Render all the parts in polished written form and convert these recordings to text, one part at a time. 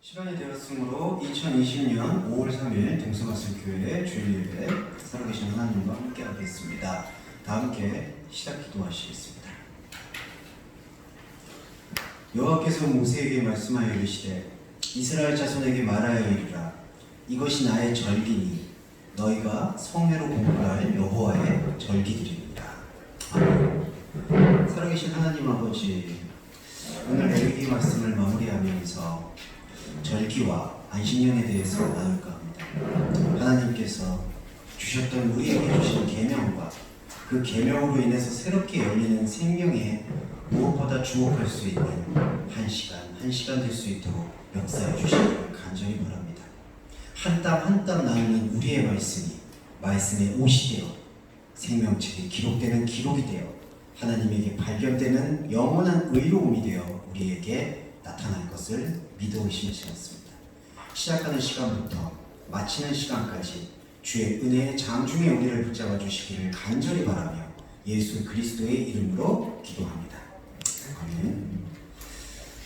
시간이 되었으므로 2020년 5월 3일 동서마을교회 주일예배 살아계신 하나님과 함께 하겠습니다. 다 함께 시작 기도하시겠습니다. 여호와께서 모세에게 말씀하여 이르시되 이스라엘 자손에게 말하여 이르라. 이것이 나의 절기니 너희가 성회로 공부할 여호와의 절기들입니다. 아멘. 살아계신 하나님 아버지, 오늘 레위기 말씀을 마무리하면서 절기와 안식년에 대해서 나눌까 합니다. 하나님께서 주셨던 우리에게 주신 계명과 그 계명으로 인해서 새롭게 열리는 생명에 무엇보다 주목할 수 있는 한 시간 될 수 있도록 역사해 주시기를 간절히 바랍니다. 한 땀 한 땀 나누는 우리의 말씀의 옷이 되어 생명책에 기록되는 기록이 되어 하나님에게 발견되는 영원한 의로움이 되어 우리에게 나타날 것을 믿어 의심치 않습니다. 시작하는 시간부터 마치는 시간까지 주의 은혜의 장중에 우리를 붙잡아 주시기를 간절히 바라며 예수 그리스도의 이름으로 기도합니다. 아멘.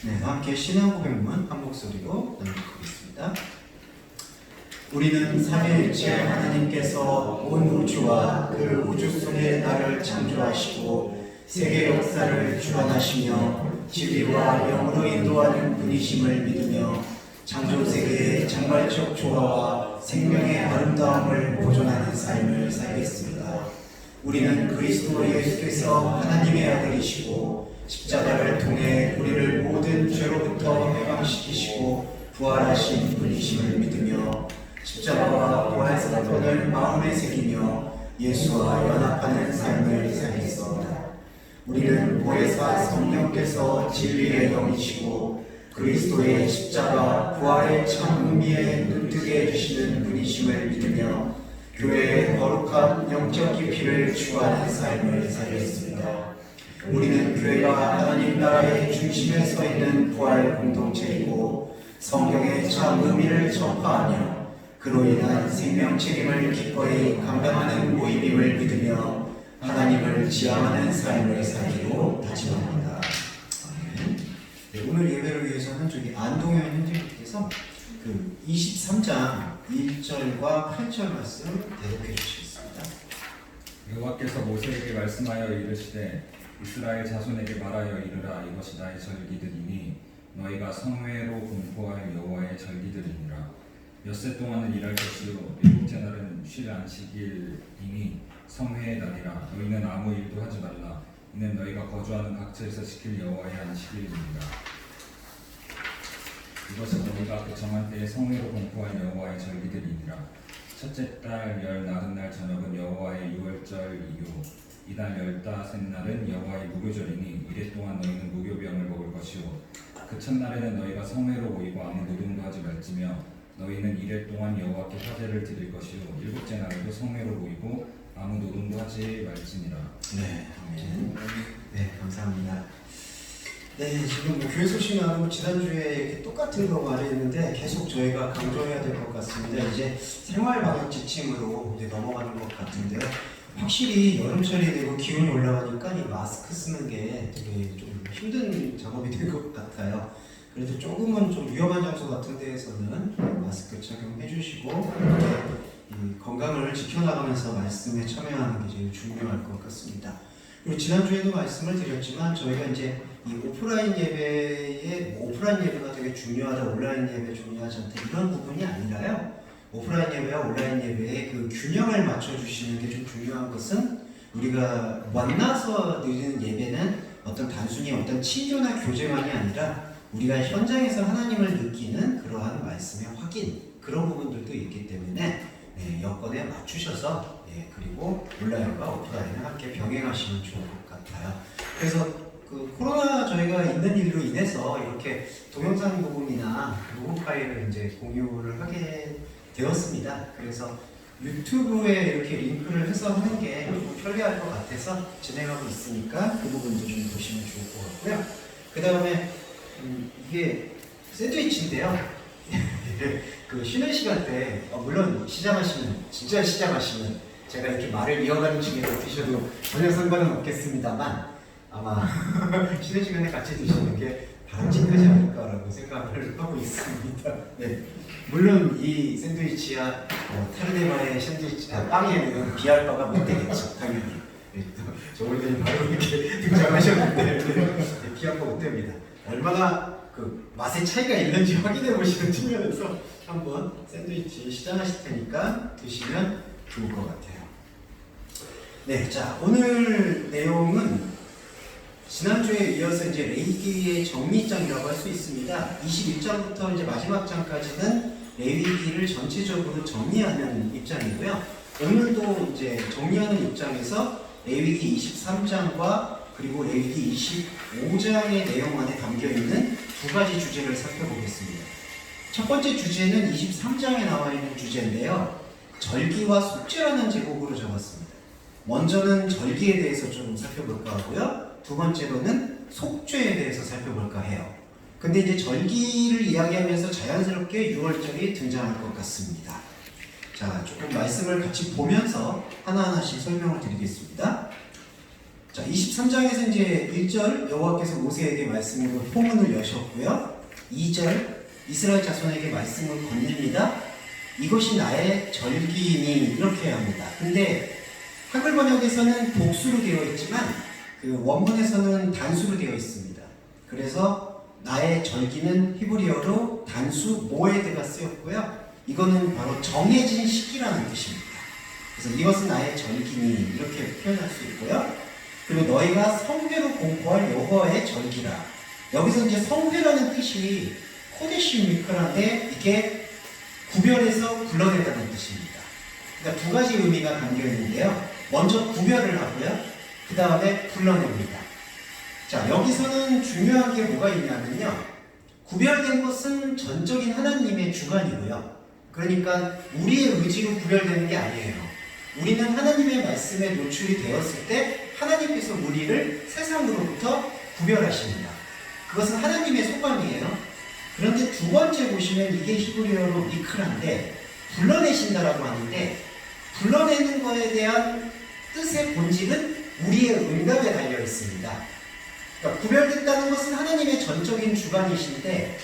네, 함께 신앙 고백문 한 목소리로 나누겠습니다. 우리는 삼위일체 하나님께서 온 우주와 그 우주 속의 나를 창조하시고 세계 역사를 주관하시며 진리와 영으로 인도하는 분이심을 믿으며 창조세계의 장발적 조화와 생명의 아름다움을 보존하는 삶을 살겠습니다. 우리는 그리스도 예수께서 하나님의 아들이시고 십자가를 통해 우리를 모든 죄로부터 해방시키시고 부활하신 분이심을 믿으며 십자가와 부활 사건을 마음에 새기며 예수와 연합하는 삶을 살겠습니다. 우리는 보혜사 성령께서 진리의 영이시고 그리스도의 십자가 부활의 참 의미에 눈뜨게 해주시는 분이심을 믿으며 교회의 거룩한 영적 깊이를 추구하는 삶을 살겠습니다. 우리는 교회가 하나님 나라의 중심에 서 있는 부활 공동체이고 성경의 참 의미를 전파하며 그로 인한 생명 책임을 기꺼이 감당하는 모임임을 믿으며 하나님을 지향하는 삶을 살기로 다짐합니다. 네, 오늘 예배를 위해서는 저기 안동현 현재님께서 그 23장 1절과 8절 말씀 대독해 주시겠습니다. 여호와께서 모세에게 말씀하여 이르시되 이스라엘 자손에게 말하여 이르라. 이것이 나의 절기들이니 너희가 성회로 공포할 여호와의 절기들이니라. 엿새 동안은 일할 것이요 일곱째 날은 쉴 안식일이니 성회의 날이라. 너희는 아무 일도 하지 말라. 이는 너희가 거주하는 각처에서 지킬 여호와의 안식일입니다. 이것은 너희가 그 정한 때에 성회로 공포할 여호와의 절기들이니라. 첫째 달 열 나흔날 저녁은 여호와의 유월절이요 이달 열다섯날은 여호와의 무교절이니 이래 동안 너희는 무교병을 먹을 것이요 그 첫날에는 너희가 성회로 모이고 아무 노동도 하지 말지며 너희는 이래 동안 여호와께 화제를 드릴 것이요 일곱째 날에도 성회로 모이고 아무 노동도 하지 말지니라. 네, 아멘. 네, 감사합니다. 네, 지금 뭐 교회 소식 나누고 지난주에 이렇게 똑같은 거 말했는데 계속 저희가 강조해야 될 것 같습니다. 이제 생활 방역 지침으로 이제 넘어가는 것 같은데요. 확실히 여름철이 되고 기온이 올라가니까 이 마스크 쓰는 게 되게 좀 힘든 작업이 될 것 같아요. 그래도 조금은 좀 위험한 장소 같은 데에서는 마스크 착용해 주시고 이 건강을 지켜나가면서 말씀에 참여하는 게 제일 중요할 것 같습니다. 그리고 지난주에도 말씀을 드렸지만 저희가 이제 이 오프라인 예배에 오프라인 예배가 되게 중요하다, 온라인 예배 중요하지 않다 이런 부분이 아니라요. 오프라인 예배와 온라인 예배의 그 균형을 맞춰주시는 게 좀 중요한 것은 우리가 만나서 드리는 예배는 어떤 단순히 어떤 친교나 교제만이 아니라 우리가 현장에서 하나님을 느끼는 그러한 말씀의 확인 그런 부분들도 있기 때문에 네, 여건에 맞추셔서 그리고 온라인과 오프라인을 함께 병행하시면 좋을 것 같아요. 그래서 그 코로나 저희가 있는 일로 인해서 이렇게 동영상 녹음이나 녹음 파일을 이제 공유를 하게 되었습니다. 그래서 유튜브에 이렇게 링크를 해서 하는 게 좀 편리할 것 같아서 진행하고 있으니까 그 부분도 좀 보시면 좋을 것 같고요. 그 다음에 이게 샌드위치인데요. 그 쉬는 시간 때 물론 진짜 시작하시면 제가 이렇게 말을 이어가는 중에 드셔도 전혀 상관은 없겠습니다만 아마 쉬는 시간에 같이 드시는 게 바람직하지 않을까라고 생각을 하고 있습니다. 네. 물론 이 샌드위치야 타르데마의 샌드위치 빵에는 비할 바가 못 되겠죠, 당연히. 네, 저 오늘은 바로 이렇게 등장하셨는데 네, 비할 바 못 됩니다. 얼마나 그 맛의 차이가 있는지 확인해 보시는 측면에서 한번 샌드위치 시작하실 테니까 드시면 좋을 것 같아요. 네, 자 오늘 내용은 지난주에 이어서 이제 레위기의 정리장이라고 할 수 있습니다. 21장부터 이제 마지막 장까지는 레위기를 전체적으로 정리하는 입장이고요. 오늘도 이제 정리하는 입장에서 레위기 23장과 그리고 레위기 25장의 내용 안에 담겨 있는 두 가지 주제를 살펴보겠습니다. 첫 번째 주제는 23장에 나와 있는 주제인데요. 절기와 속죄라는 제목으로 적었습니다. 먼저는 절기에 대해서 좀 살펴볼까 하고요. 두 번째로는 속죄에 대해서 살펴볼까 해요. 근데 이제 절기를 이야기하면서 자연스럽게 6월절이 등장할 것 같습니다. 자, 조금 말씀을 같이 보면서 하나하나씩 설명을 드리겠습니다. 자, 23장에서 이제 1절 여호와께서 모세에게 말씀으로 포문을 여셨고요. 2절 이스라엘 자손에게 말씀을 건넵니다. 이것이 나의 절기니 이렇게 합니다. 근데 한글 번역에서는 복수로 되어 있지만 그 원문에서는 단수로 되어 있습니다. 그래서 나의 절기는 히브리어로 단수 모에드가 쓰였고요. 이거는 바로 정해진 시기라는 뜻입니다. 그래서 이것은 나의 절기니 이렇게 표현할 수 있고요. 그리고 너희가 성회로 공포할 여호와의 절기라. 여기서 이제 성회라는 뜻이 코데시 미크라인데 이게 구별해서 불러내다는 뜻입니다. 그러니까 두 가지 의미가 담겨 있는데요. 먼저 구별을 하고요. 그 다음에 불러냅니다. 자, 여기서는 중요한 게 뭐가 있냐면요. 구별된 것은 전적인 하나님의 주관이고요. 그러니까 우리의 의지로 구별되는 게 아니에요. 우리는 하나님의 말씀에 노출이 되었을 때 하나님께서 우리를 세상으로부터 구별하십니다. 그것은 하나님의 소감이에요. 그런데 두 번째 보시면 이게 히브리어로 미크라인데 불러내신다라고 하는데 불러내는 것에 대한 뜻의 본질은 우리의 응답에 달려 있습니다. 그러니까 구별됐다는 것은 하나님의 전적인 주관이신데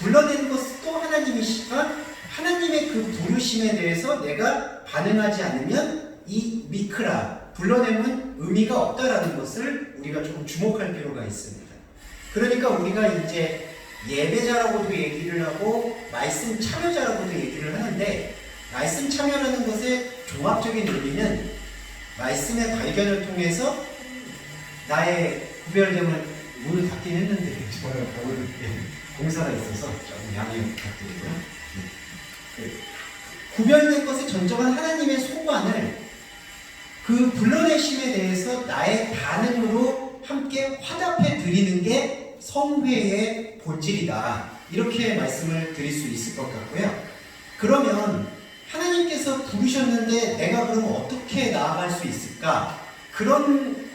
불러내는 것은 또 하나님이시가 하나님의 그 부르심에 대해서 내가 반응하지 않으면 이 미크라 불러내면 의미가 없다라는 것을 우리가 조금 주목할 필요가 있습니다. 그러니까 우리가 이제 예배자라고도 얘기를 하고 말씀 참여자라고도 얘기를 하는데 말씀 참여라는 것의 종합적인 의미는 말씀의 발견을 통해서 나의 구별됨을 문을 닫긴 했는데 공사가 있어서 조금 양해 부탁드리고요. 구별된 것의 전적한 하나님의 소관을 그 불러내심에 대해서 나의 반응으로 함께 화답해 드리는 게 성회의 본질이다. 이렇게 말씀을 드릴 수 있을 것 같고요. 그러면 하나님께서 부르셨는데 내가 그럼 어떻게 나아갈 수 있을까? 그런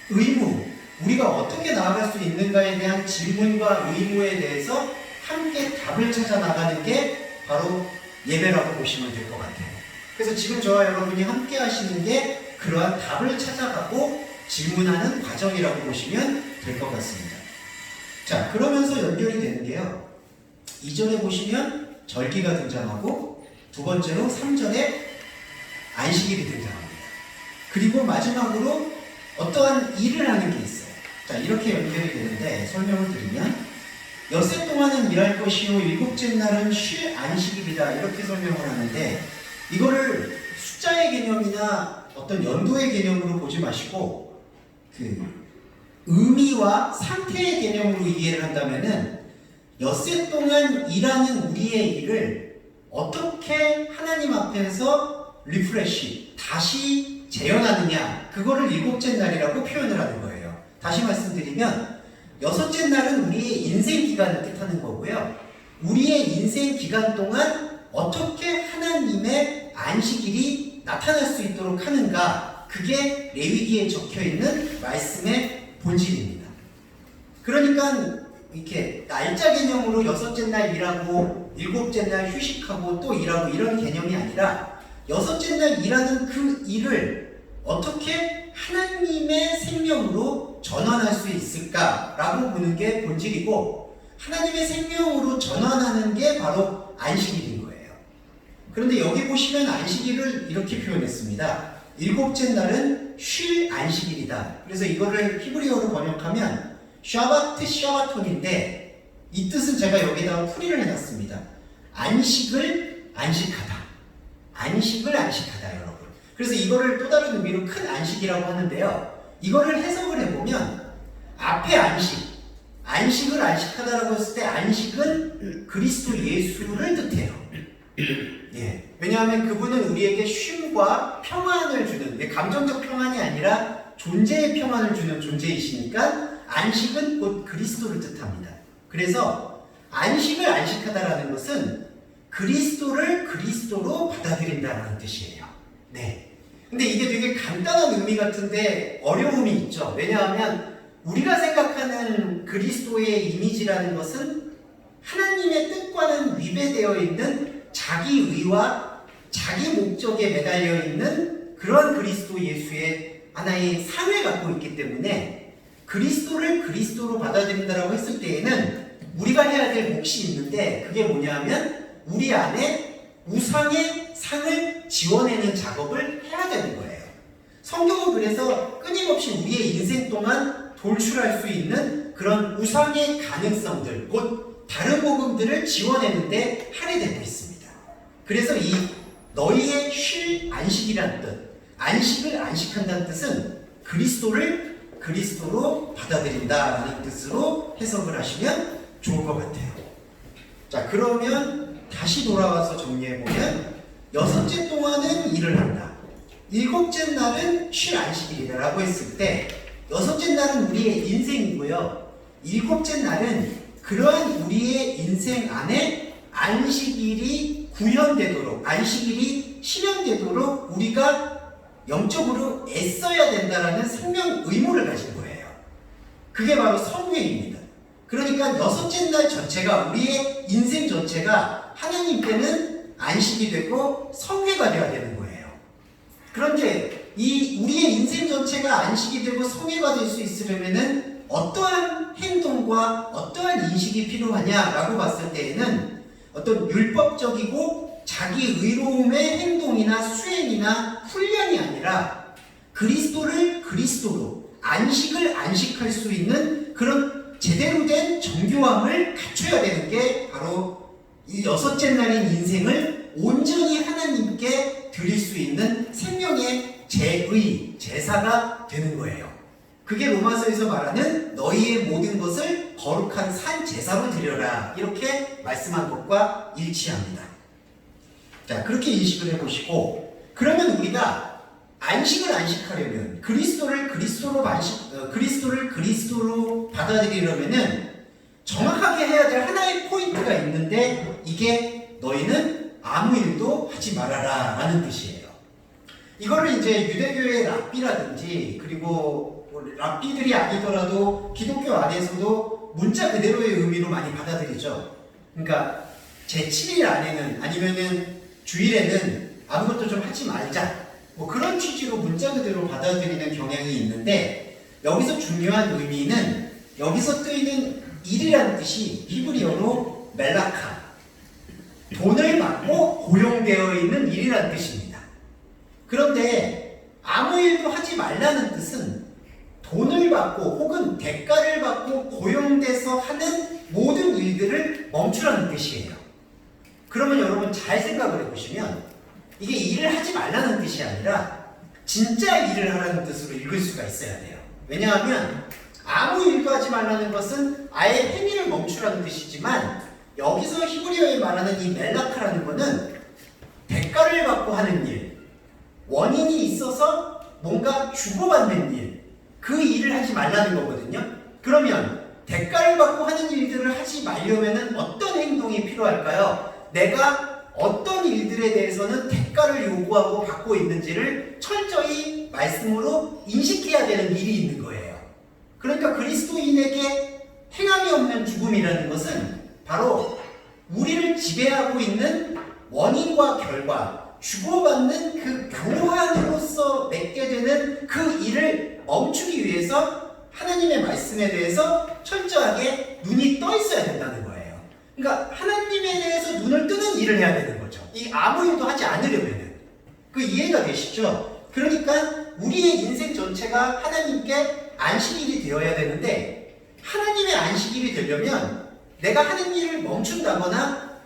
의무, 우리가 어떻게 나아갈 수 있는가에 대한 질문과 의무에 대해서 함께 답을 찾아 나가는 게 바로 예배라고 보시면 될 것 같아요. 그래서 지금 저와 여러분이 함께 하시는 게 그러한 답을 찾아가고 질문하는 과정이라고 보시면 될 것 같습니다. 자, 그러면서 연결이 되는 게요. 2절에 보시면 절기가 등장하고 두 번째로 3절에 안식일이 등장합니다. 그리고 마지막으로 어떠한 일을 하는 게 있어요. 자, 이렇게 연결이 되는데 설명을 드리면 엿새 동안은 일할 것이요 일곱째 날은 쉴 안식일이다 이렇게 설명을 하는데 이거를 숫자의 개념이나 어떤 연도의 개념으로 보지 마시고 그 의미와 상태의 개념으로 이해를 한다면은 엿새 동안 일하는 우리의 일을 어떻게 하나님 앞에서 리프레시 다시 재현하느냐 그거를 일곱째 날이라고 표현을 하는 거예요. 다시 말씀드리면 여섯째 날은 우리의 인생 기간을 뜻하는 거고요. 우리의 인생 기간 동안 어떻게 하나님의 안식일이 나타날 수 있도록 하는가 그게 레위기에 적혀있는 말씀의 본질입니다. 그러니까 이렇게 날짜 개념으로 여섯째 날 일하고 일곱째 날 휴식하고 또 일하고 이런 개념이 아니라 여섯째 날 일하는 그 일을 어떻게 하나님의 생명으로 전환할 수 있을까라고 보는 게 본질이고 하나님의 생명으로 전환하는 게 바로 안식일인 거예요. 그런데 여기 보시면 안식일을 이렇게 표현했습니다. 일곱째 날은 쉴 안식일이다. 그래서 이거를 히브리어로 번역하면 샤바트 샤바톤인데 이 뜻은 제가 여기다가 풀이를 해놨습니다. 안식을 안식하다. 안식을 안식하다, 여러분. 그래서 이거를 또 다른 의미로 큰 안식이라고 하는데요. 이거를 해석을 해보면 앞에 안식을 안식하다라고 했을 때 안식은 그리스도 예수를 뜻해요. 예. 왜냐하면 그분은 우리에게 쉼과 평안을 주는, 감정적 평안이 아니라 존재의 평안을 주는 존재이시니까 안식은 곧 그리스도를 뜻합니다. 그래서 안식을 안식하다라는 것은 그리스도를 그리스도로 받아들인다는 뜻이에요. 네. 근데 이게 되게 간단한 의미 같은데 어려움이 있죠. 왜냐하면 우리가 생각하는 그리스도의 이미지라는 것은 하나님의 뜻과는 위배되어 있는 자기 의와 자기 목적에 매달려 있는 그런 그리스도 예수의 하나의 삶을 갖고 있기 때문에 그리스도를 그리스도로 받아들인다라고 했을 때에는 우리가 해야 될 몫이 있는데 그게 뭐냐면 우리 안에 우상의 상을 지워내는 작업을 해야 되는 거예요. 성경은 그래서 끊임없이 우리의 인생 동안 돌출할 수 있는 그런 우상의 가능성들, 곧 다른 복음들을 지워내는데 할애되고 있습니다. 그래서 이 너희의 쉴 안식이라는 뜻, 안식을 안식한다는 뜻은 그리스도를 그리스도로 받아들인다라는 뜻으로 해석을 하시면 좋을 것 같아요. 자, 그러면 다시 돌아와서 정리해보면 여섯째 동안은 일을 한다. 일곱째 날은 쉴 안식일이라고 했을 때 여섯째 날은 우리의 인생이고요. 일곱째 날은 그러한 우리의 인생 안에 안식일이 구현되도록, 안식일이 실현되도록 우리가 영적으로 애써야 된다라는 생명 의무를 가진 거예요. 그게 바로 성회입니다. 그러니까 여섯째 날 전체가, 우리의 인생 전체가 하나님께는 안식이 되고 성회가 되어야 되는 거예요. 그런데 이 우리의 인생 전체가 안식이 되고 성회가 될 수 있으려면은 어떠한 행동과 어떠한 인식이 필요하냐라고 봤을 때에는 어떤 율법적이고 자기 의로움의 행동이나 수행이나 훈련이 아니라 그리스도를 그리스도로, 안식을 안식할 수 있는 그런 제대로 된 정교함을 갖춰야 되는 게 바로 이 여섯째 날인 인생을 온전히 하나님께 드릴 수 있는 생명의 제사가 되는 거예요. 그게 로마서에서 말하는 너희의 모든 것을 거룩한 산 제사로 드려라, 이렇게 말씀한 것과 일치합니다. 자, 그렇게 인식을 해보시고, 그러면 우리가 안식을 안식하려면 그리스도를 그리스도로 받아들이려면은 정확하게 해야 될 하나의 포인트가 있는데, 이게 너희는 아무 일도 하지 말아라 라는 뜻이에요. 이거를 이제 유대교의 랍비라든지, 그리고 랍비들이 아니더라도 기독교 안에서도 문자 그대로의 의미로 많이 받아들이죠. 그러니까 제7일 안에는, 아니면은 주일에는 아무것도 좀 하지 말자, 뭐 그런 취지로 문자 그대로 받아들이는 경향이 있는데, 여기서 중요한 의미는 여기서 뜨이는 일이라는 뜻이 히브리어로 멜라카, 돈을 받고 고용되어 있는 일이라는 뜻입니다. 그런데 아무 일도 하지 말라는 뜻은 돈을 받고 혹은 대가를 받고 고용돼서 하는 모든 일들을 멈추라는 뜻이에요. 그러면 여러분 잘 생각을 해보시면 이게 일을 하지 말라는 뜻이 아니라 진짜 일을 하라는 뜻으로 읽을 수가 있어야 돼요. 왜냐하면 아무 일도 하지 말라는 것은 아예 행위를 멈추라는 뜻이지만, 여기서 히브리어에 말하는 이 멜라카라는 것은 대가를 받고 하는 일, 원인이 있어서 뭔가 주고받는 일, 그 일을 하지 말라는 거거든요. 그러면 대가를 받고 하는 일들을 하지 말려면 어떤 행동이 필요할까요? 내가 어떤 일들에 대해서는 대가를 요구하고 받고 있는지를 철저히 말씀으로 인식해야 되는 일이 있는 거예요. 그러니까 그리스도인에게 행함이 없는 죽음이라는 것은 바로 우리를 지배하고 있는 원인과 결과, 주고받는 그 교환으로서 맺게 되는 그 일을 멈추기 위해서 하나님의 말씀에 대해서 철저하게 눈이 떠 있어야 된다는 거예요. 그러니까 하나님에 대해서 눈을 뜨는 일을 해야 되는 거죠. 이 아무 일도 하지 않으려면은. 그 이해가 되시죠? 그러니까 우리의 인생 전체가 하나님께 안식일이 되어야 되는데, 하나님의 안식일이 되려면 내가 하는 일을 멈춘다거나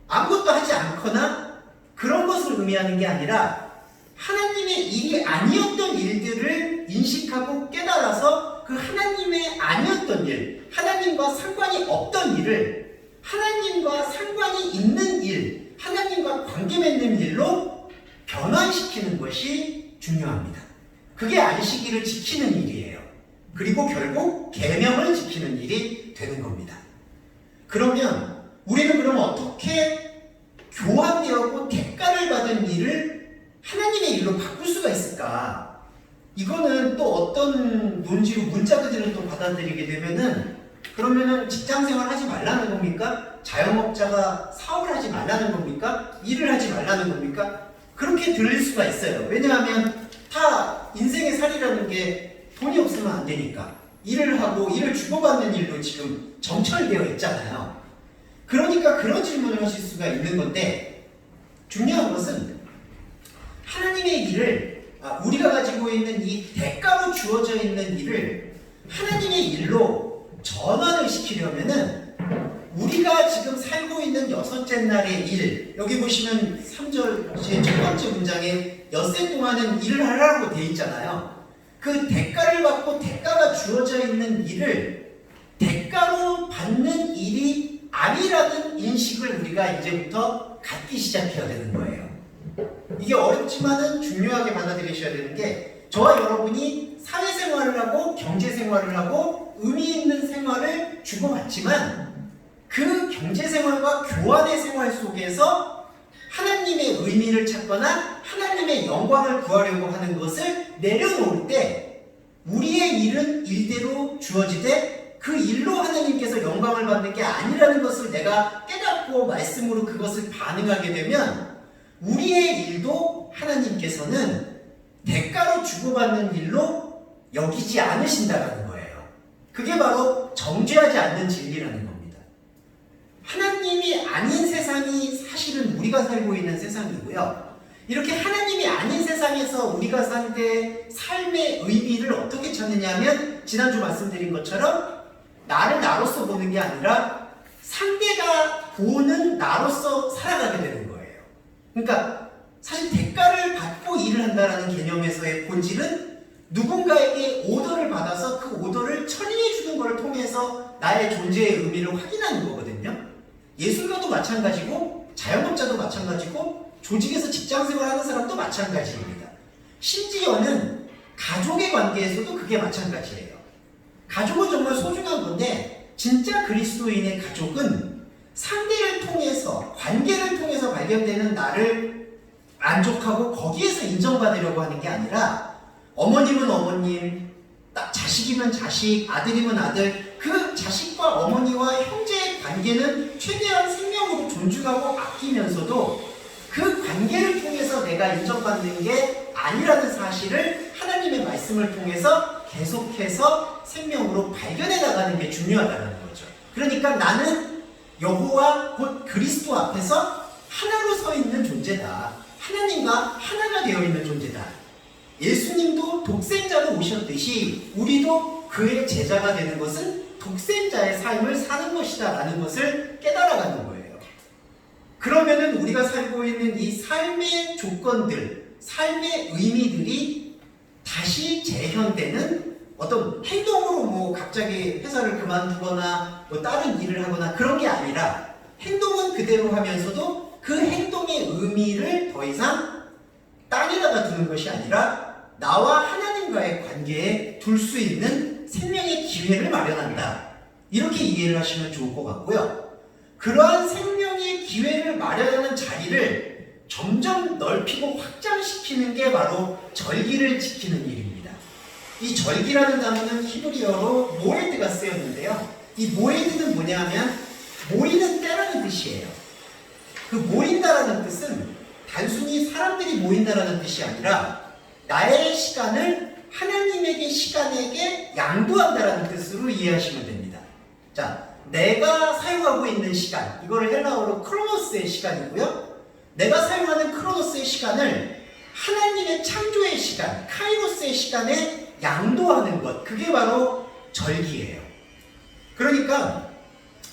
아무것도 하지 않거나 그런 것을 의미하는 게 아니라, 하나님의 일이 아니었던 일들을 인식하고 깨달아서 그 하나님의 아니었던 일, 하나님과 상관이 없던 일을 하나님과 상관이 있는 일, 하나님과 관계 맺는 일로 변환시키는 것이 중요합니다. 그게 안식일을 지키는 일이에요. 그리고 결국 계명을 지키는 일이 되는 겁니다. 그러면 우리는 그럼 어떻게 교환되었고 대가를 받은 일을 하나님의 일로 바꿀 수가 있을까? 이거는 또 어떤 논지로 문자 그대로 또 받아들이게 되면은, 그러면은 직장생활 하지 말라는 겁니까? 자영업자가 사업을 하지 말라는 겁니까? 일을 하지 말라는 겁니까? 그렇게 들릴 수가 있어요. 왜냐하면 다 인생의 살이라는 게 돈이 없으면 안 되니까 일을 하고 일을 주고받는 일로 지금 정철되어 있잖아요. 그러니까 그런 질문을 하실 수가 있는 건데, 중요한 것은 하나님의 일을, 우리가 가지고 있는 이 대가로 주어져 있는 일을 하나님의 일로 전환을 시키려면은, 우리가 지금 살고 있는 여섯째 날의 일, 여기 보시면 3절 제 첫 번째 문장에 엿새 동안은 일을 하라고 되어 있잖아요. 그 대가를 받고 대가가 주어져 있는 일을 대가로 받는 일이 아니라는 인식을 우리가 이제부터 갖기 시작해야 되는 거예요. 이게 어렵지만은 중요하게 받아들이셔야 되는 게, 저와 여러분이 사회생활을 하고 경제생활을 하고 의미 있는 생활을 주고받지만, 그 경제생활과 교환의 생활 속에서 하나님의 의미를 찾거나 하나님의 영광을 구하려고 하는 것을 내려놓을 때, 우리의 일은 일대로 주어지되 그 일로 하나님께서 영광을 받는 게 아니라는 것을 내가 깨닫고 말씀으로 그것을 반응하게 되면, 우리의 일도 하나님께서는 대가로 주고받는 일로 여기지 않으신다는 거예요. 그게 바로 정죄하지 않는 진리라는 겁니다. 하나님이 아닌 세상이 사실은 우리가 살고 있는 세상이고요. 이렇게 하나님이 아닌 세상에서 우리가 살 때 삶의 의미를 어떻게 찾느냐 하면, 지난주 말씀드린 것처럼 나를 나로서 보는 게 아니라 상대가 보는 나로서 살아가게 되는 거예요. 그러니까 사실 대가를 받고 일을 한다는 개념에서의 본질은 누군가에게 오더를 받아서 그 오더를 처리해 주는 것을 통해서 나의 존재의 의미를 확인하는 거거든요. 예술가도 마찬가지고 자영업자도 마찬가지고 조직에서 직장생활하는 사람도 마찬가지입니다. 심지어는 가족의 관계에서도 그게 마찬가지예요. 가족은 정말 소중한 건데, 진짜 그리스도인의 가족은 상대를 통해서, 관계를 통해서 발견되는 나를 만족하고 거기에서 인정받으려고 하는 게 아니라, 어머님은 어머님, 자식이면 자식, 아들이면 아들, 그 자식과 어머니와 형제의 관계는 최대한 생명으로 존중하고 아끼면서도 그 관계를 통해서 내가 인정받는 게 아니라는 사실을 하나님의 말씀을 통해서 계속해서 생명으로 발견해 나가는 게 중요하다는 거죠. 그러니까 나는 여호와 곧 그리스도 앞에서 하나로 서 있는 존재다. 하나님과 하나가 되어 있는 존재다. 예수님도 독생자로 오셨듯이 우리도 그의 제자가 되는 것은 독생자의 삶을 사는 것이다 라는 것을 깨달아가는 거예요. 그러면은 우리가 살고 있는 이 삶의 조건들, 삶의 의미들이 다시 재현되는 어떤 행동으로, 뭐 갑자기 회사를 그만두거나 뭐 다른 일을 하거나 그런 게 아니라, 행동은 그대로 하면서도 그 행동의 의미를 더 이상 땅에다가 두는 것이 아니라 나와 하나님과의 관계에 둘 수 있는 생명의 기회를 마련한다. 이렇게 이해를 하시면 좋을 것 같고요. 그러한 생명의 기회를 마련하는 자리를 점점 넓히고 확장시키는 게 바로 절기를 지키는 일입니다. 이 절기라는 단어는 히브리어로 모에드가 쓰였는데요. 이 모에드는 뭐냐 하면 모이는 때라는 뜻이에요. 그 모인다라는 뜻은 단순히 사람들이 모인다라는 뜻이 아니라 나의 시간을 하나님에게 시간에게 양도한다라는 뜻으로 이해하시면 됩니다. 자, 내가 사용하고 있는 시간, 이거를 헬라어로 크로노스의 시간이고요. 내가 사용하는 크로노스의 시간을 하나님의 창조의 시간, 카이로스의 시간에 양도하는 것, 그게 바로 절기예요. 그러니까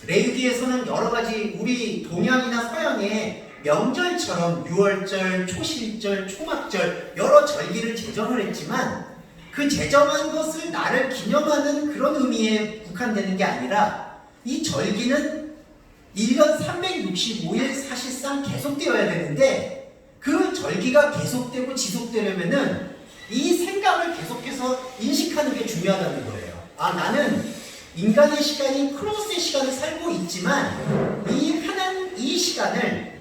레위기에서는 여러 가지 우리 동양이나 서양의 명절처럼 유월절, 초실절, 초막절 여러 절기를 제정을 했지만 그 제정한 것을 나를 기념하는 그런 의미에 국한되는 게 아니라 이 절기는 1년 365일 사실상 계속되어야 되는데 그 절기가 계속되고 지속되려면은 이 생각을 계속해서 인식하는 게 중요하다는 거예요. 아, 나는 인간의 시간이 크로노스의 시간을 살고 있지만 이 시간을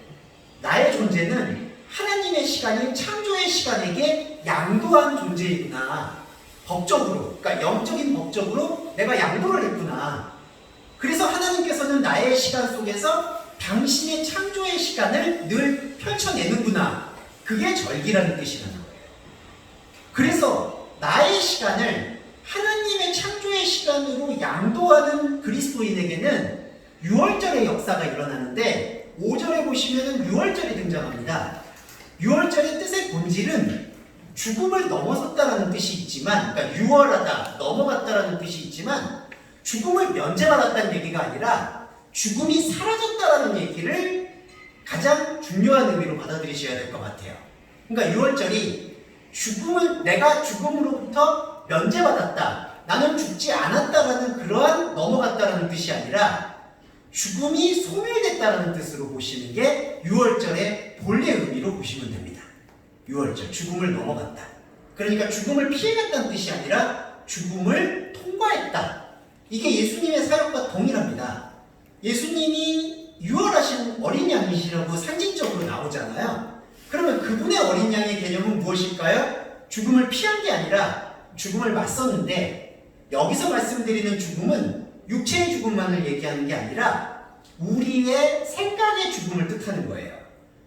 나의 존재는 하나님의 시간인 창조의 시간에게 양도한 존재이구나. 법적으로, 그러니까 영적인 법적으로 내가 양도를 했구나. 그래서 하나님께서는 나의 시간 속에서 당신의 창조의 시간을 늘 펼쳐내는구나. 그게 절기라는 뜻이라는 거예요. 그래서 나의 시간을 하나님의 창조의 시간으로 양도하는 그리스도인에게는 유월절의 역사가 일어나는데 5절에 보시면 유월절이 등장합니다. 유월절의 뜻의 본질은 죽음을 넘어섰다라는 뜻이 있지만, 그러니까 유월하다, 넘어갔다라는 뜻이 있지만 죽음을 면제받았다는 얘기가 아니라 죽음이 사라졌다라는 얘기를 가장 중요한 의미로 받아들이셔야 될 것 같아요. 그러니까 유월절이 내가 죽음으로부터 면제받았다, 나는 죽지 않았다라는 그러한 넘어갔다라는 뜻이 아니라 죽음이 소멸됐다라는 뜻으로 보시는 게 유월절의 본래 의미로 보시면 됩니다. 유월절, 죽음을 넘어갔다. 그러니까 죽음을 피해갔다는 뜻이 아니라 죽음을 통과했다. 이게 예수님의 사역과 동일합니다. 예수님이 유월하신 어린 양이시라고 상징적으로 나오잖아요. 그러면 그분의 어린 양의 개념은 무엇일까요? 죽음을 피한 게 아니라 죽음을 맞섰는데, 여기서 말씀드리는 죽음은 육체의 죽음만을 얘기하는 게 아니라 우리의 생각의 죽음을 뜻하는 거예요.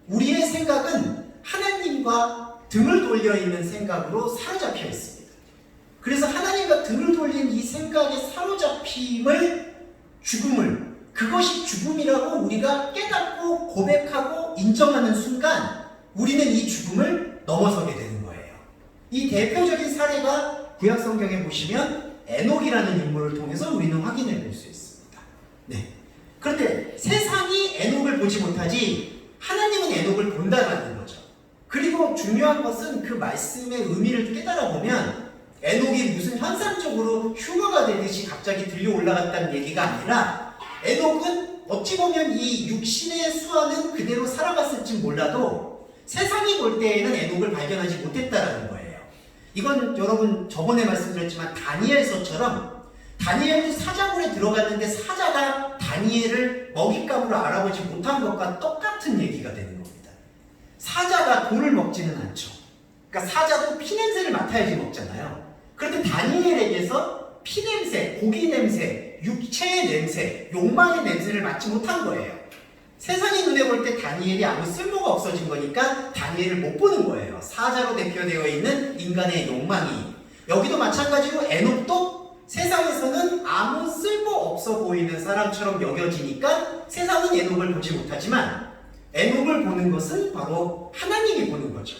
우리의 생각은 하나님과 등을 돌려 있는 생각으로 사로잡혀 있습니다. 그래서 하나님과 등을 돌린 이 생각에 사로잡힘을, 죽음을, 그것이 죽음이라고 우리가 깨닫고 고백하고 인정하는 순간 우리는 이 죽음을 넘어서게 되는 거예요. 이 대표적인 사례가 구약 성경에 보시면 에녹이라는 인물을 통해서 우리는 확인해 볼 수 있습니다. 네. 그런데 세상이 에녹을 보지 못하지 하나님은 에녹을 본다는 거죠. 그리고 중요한 것은 그 말씀의 의미를 깨달아 보면 에녹이 무슨 현상적으로 흉어가 되듯이 갑자기 들려 올라갔다는 얘기가 아니라 에녹은 어찌 보면 이 육신의 수완은 그대로 살아갔을지 몰라도 세상이 볼 때에는 에녹을 발견하지 못했다라는 거예요. 이건 여러분 저번에 말씀드렸지만 다니엘서처럼 다니엘도 사자굴에 들어갔는데 사자가 다니엘을 먹잇감으로 알아보지 못한 것과 똑같은 얘기가 되는 겁니다. 사자가 돌을 먹지는 않죠. 그러니까 사자도 피냄새를 맡아야지 먹잖아요. 그런데 다니엘에게서 피냄새, 고기 냄새, 육체의 냄새, 욕망의 냄새를 맡지 못한 거예요. 세상의 눈에 볼 때 다니엘이 아무 쓸모가 없어진 거니까 다니엘을 못 보는 거예요. 사자로 대표되어 있는 인간의 욕망이. 여기도 마찬가지로 에녹도 세상에서는 아무 쓸모 없어 보이는 사람처럼 여겨지니까 세상은 에녹을 보지 못하지만 에녹을 보는 것은 바로 하나님이 보는 거죠.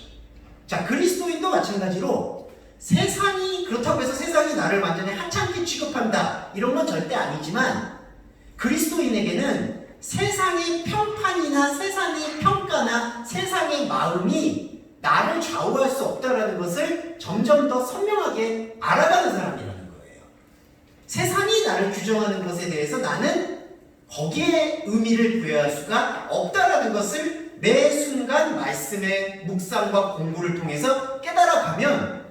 자, 그리스도인도 마찬가지로 세상이, 그렇다고 해서 세상이 나를 완전히 하찮게 취급한다 이런 건 절대 아니지만 그리스도인에게는 세상의 평판이나 세상의 평가나 세상의 마음이 나를 좌우할 수 없다는 것을 점점 더 선명하게 알아가는 사람이라는 거예요. 세상이 나를 규정하는 것에 대해서 나는 거기에 의미를 부여할 수가 없다라는 것을 매 순간 말씀의 묵상과 공부를 통해서 깨달아가면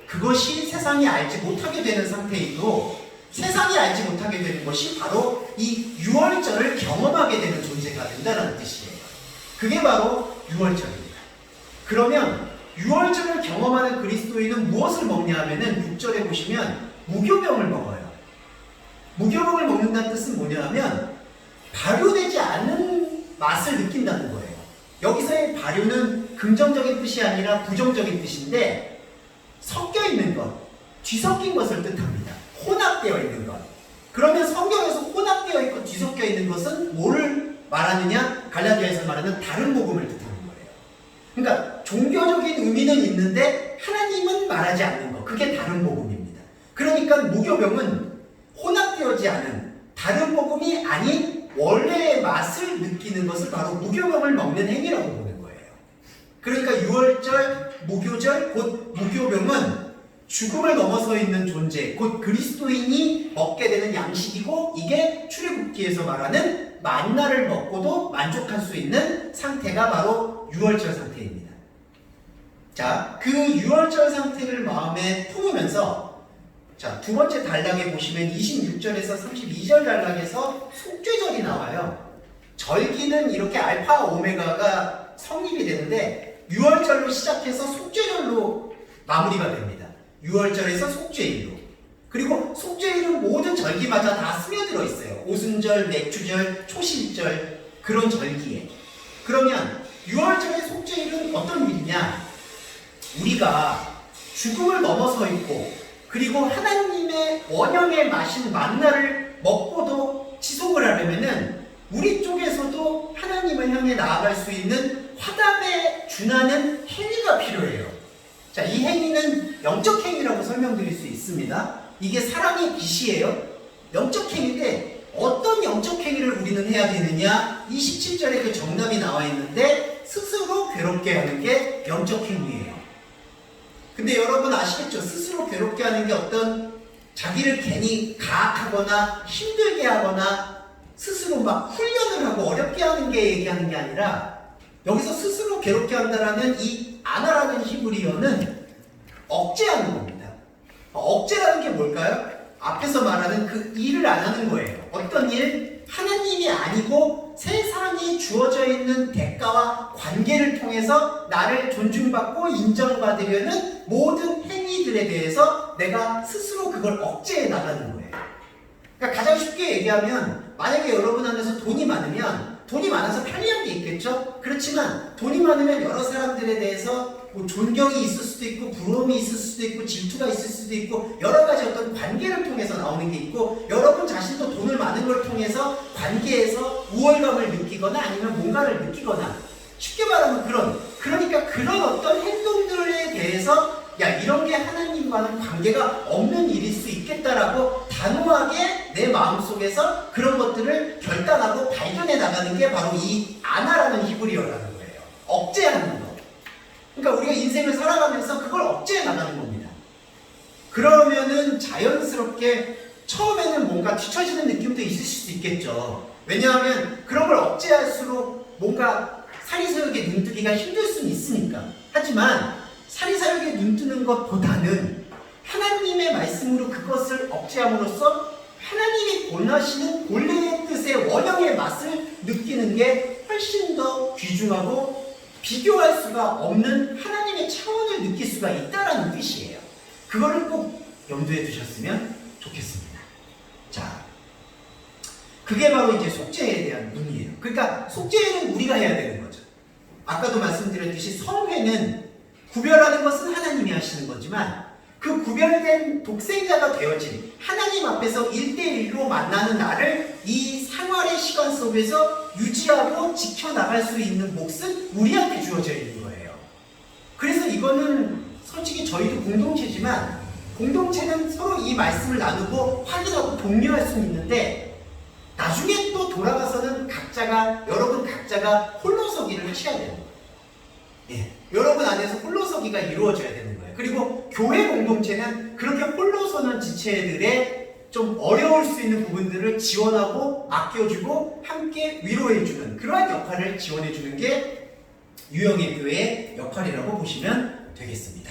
그것이 세상이 알지 못하게 되는 상태이고, 세상이 알지 못하게 되는 것이 바로 이 유월절을 경험하게 되는 존재가 된다는 뜻이에요. 그게 바로 유월절입니다. 그러면 유월절을 경험하는 그리스도인은 무엇을 먹냐 하면은 6절에 보시면 무교병을 먹어요. 무교병을 먹는다는 뜻은 뭐냐 하면 발효되지 않은 맛을 느낀다는 거예요. 여기서의 발효는 긍정적인 뜻이 아니라 부정적인 뜻인데 섞여 있는 것, 뒤섞인 것을 뜻합니다. 혼합되어 있는 것. 그러면 성경에서 혼합되어 있고 뒤섞여 있는 것은 뭐를 말하느냐? 갈라디아에서 말하는 다른 복음을 뜻하는 거예요. 그러니까 종교적인 의미는 있는데 하나님은 말하지 않는 거. 그게 다른 복음입니다. 그러니까 무교병은 혼합되어지 않은 다른 복음이 아닌 원래의 맛을 느끼는 것을 바로 무교병을 먹는 행위라고 보는 거예요. 그러니까 유월절, 무교절, 곧 무교병은 죽음을 넘어서 있는 존재, 곧 그리스도인이 먹게 되는 양식이고 이게 출애굽기에서 말하는 만나를 먹고도 만족할 수 있는 상태가 바로 유월절 상태입니다. 자, 그 유월절 상태를 마음에 품으면서 자, 두 번째 단락에 보시면 26절에서 32절 단락에서 속죄절이 나와요. 절기는 이렇게 알파 오메가가 성립이 되는데 6월절로 시작해서 속죄절로 마무리가 됩니다. 6월절에서 속죄일로. 그리고 속죄일은 모든 절기마다 다 스며들어 있어요. 오순절, 맥주절, 초실절 그런 절기에. 그러면 6월절의 속죄일은 어떤 일이냐? 우리가 죽음을 넘어서 있고 그리고 하나님의 원형의 마신 만나를 먹고도 지속을 하려면은 우리 쪽에서도 하나님을 향해 나아갈 수 있는 화답에 준하는 행위가 필요해요. 자, 이 행위는 영적 행위라고 설명드릴 수 있습니다. 이게 사랑의 빛이에요. 영적 행위인데 어떤 영적 행위를 우리는 해야 되느냐? 27절에 그 정답이 나와 있는데 스스로 괴롭게 하는 게 영적 행위예요. 근데 여러분 아시겠죠? 스스로 괴롭게 하는 게 어떤 자기를 괜히 가학하거나 힘들게 하거나 스스로 막 훈련을 하고 어렵게 하는 게 얘기하는 게 아니라 여기서 스스로 괴롭게 한다라는 이 아나라는 히브리어는 억제하는 겁니다. 억제라는 게 뭘까요? 앞에서 말하는 그 일을 안 하는 거예요. 어떤 일? 하나님이 아니고 세상에 주어져 있는 대가와 관계를 통해서 나를 존중받고 인정받으려는 모든 행위들에 대해서 내가 스스로 그걸 억제해 나가는 거예요. 그러니까 가장 쉽게 얘기하면 만약에 여러분 안에서 돈이 많으면 돈이 많아서 편리한 게 있겠죠? 그렇지만 돈이 많으면 여러 사람들에 대해서 뭐 존경이 있을 수도 있고 부러움이 있을 수도 있고 질투가 있을 수도 있고 여러 가지 어떤 관계를 통해서 나오는 게 있고 여러분 자신도 돈을 많은 걸 통해서 관계에서 우월감을 느끼거나 아니면 뭔가를 느끼거나 쉽게 말하면 그러니까 그런 어떤 행동들에 대해서 야 이런 게 하나님과는 관계가 없는 일일 수 있겠다라고 단호하게 내 마음속에서 그런 것들을 결단하고 발견해 나가는 게 바로 이 아나라는 히브리어라는 거예요. 억제하는 거. 그러니까 우리가 인생을 살아가면서 그걸 억제해 나가는 겁니다. 그러면은 자연스럽게 처음에는 뭔가 뒤처지는 느낌도 있을 수도 있겠죠. 왜냐하면 그런 걸 억제할수록 뭔가 사리사욕에 눈뜨기가 힘들 수는 있으니까. 하지만 사리사욕에 눈뜨는 것보다는 하나님의 말씀으로 그것을 억제함으로써 하나님이 원하시는 본래의 뜻의 원형의 맛을 느끼는 게 훨씬 더 귀중하고 비교할 수가 없는 하나님의 차원을 느낄 수가 있다라는 뜻이에요. 그거를 꼭 염두에 두셨으면 좋겠습니다. 자, 그게 바로 이제 속죄에 대한 의미예요. 그러니까 속죄는 우리가 해야 되는 거죠. 아까도 말씀드렸듯이 성회는 구별하는 것은 하나님이 하시는 거지만 그 구별된 독생자가 되어진 하나님 앞에서 1대1로 만나는 나를 이 생활의 시간 속에서 유지하고 지켜나갈 수 있는 몫은 우리한테 주어져 있는 거예요. 그래서 이거는 솔직히 저희도 공동체지만 공동체는 서로 이 말씀을 나누고 확인하고 독려할 수는 있는데 나중에 또 돌아가서는 여러분 각자가 홀로서기를 하셔야 되는 거예요. 예, 여러분 안에서 홀로서기가 이루어져야 되는 거예요. 그리고 교회 공동체는 그렇게 홀로서는 지체들의 좀 어려울 수 있는 부분들을 지원하고 아껴주고 함께 위로해주는 그러한 역할을 지원해주는 게 유영의 교회의 역할이라고 보시면 되겠습니다.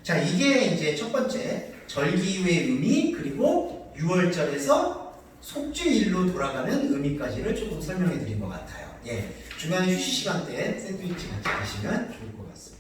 자, 이게 이제 첫 번째 절기의 의미 그리고 6월절에서 속죄일로 돌아가는 의미까지를 조금 설명해 드린 것 같아요. 예, 중간에 휴식 시간 때 샌드위치 같이 드시면 좋을 것 같습니다.